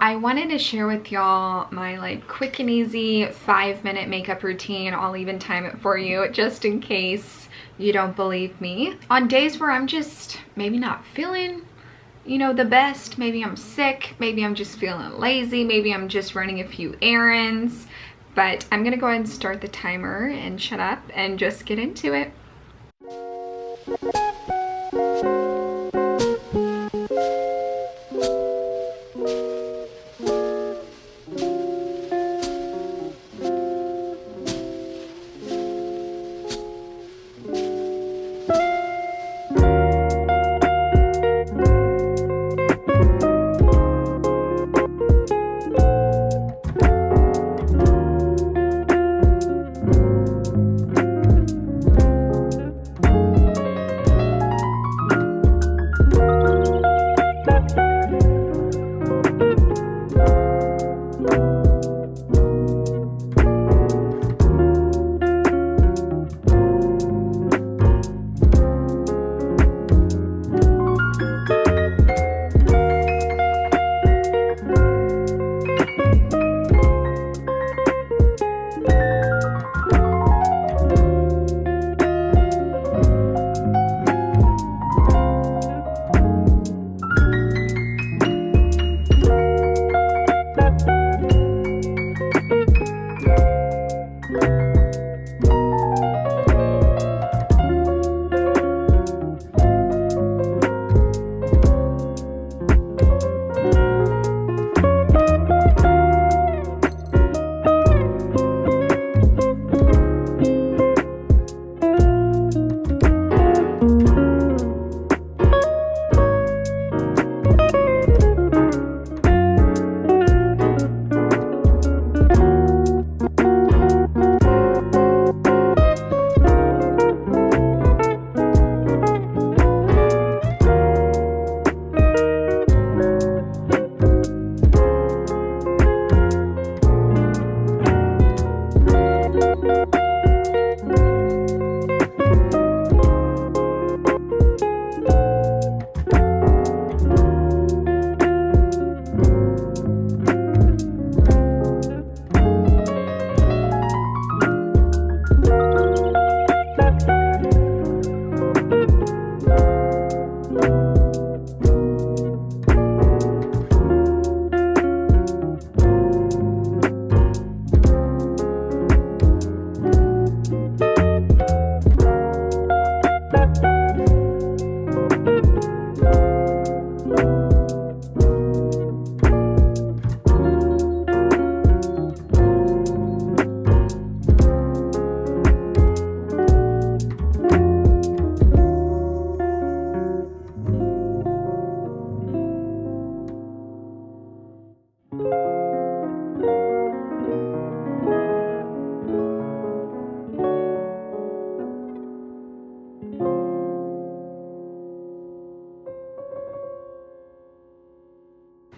I wanted to share with y'all my like quick and easy 5-minute makeup routine. I'll even time it for you just in case you don't believe me. On days where I'm just maybe not feeling, you know, the best, maybe I'm sick, maybe I'm just feeling lazy, maybe I'm just running a few errands, but I'm gonna go ahead and start the timer and shut up and just get into it.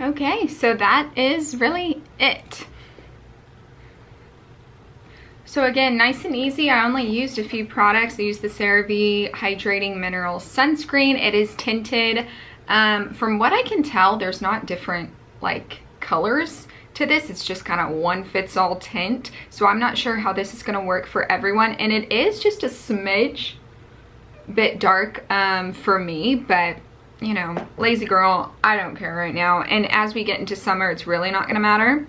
Okay, so that is really it. So again, nice and easy. I only used a few products. I used the CeraVe Hydrating Mineral Sunscreen. It is tinted. From what I can tell, there's not different like colors to this. It's just kind of one fits all tint. So I'm not sure how this is gonna work for everyone. And it is just a smidge bit dark for me, but you know, lazy girl, I don't care right now. And as we get into summer, it's really not gonna matter.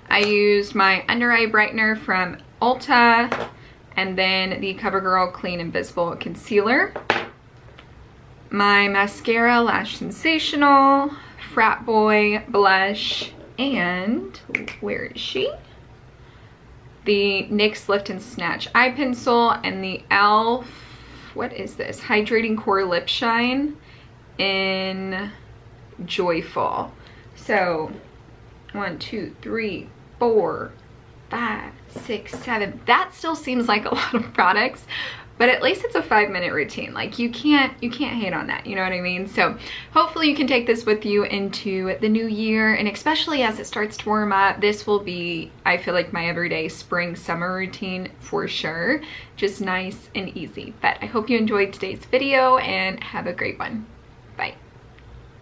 I used my under eye brightener from Ulta, and then the Covergirl Clean Invisible Concealer. My mascara, Lash Sensational, Frat Boy blush, and where is she? The NYX Lift and Snatch eye pencil, and the e.l.f. what is this? Hydrating Core Lip Shine in Joyful. So 1, 2, 3, 4, 5, 6, 7. That still seems like a lot of products, but at least it's a 5-minute routine. Like you can't hate on that, you know what I mean? So hopefully you can take this with you into the new year, and especially as it starts to warm up, this will be, I feel like, my everyday spring summer routine for sure. Just nice and easy. But I hope you enjoyed today's video and have a great one.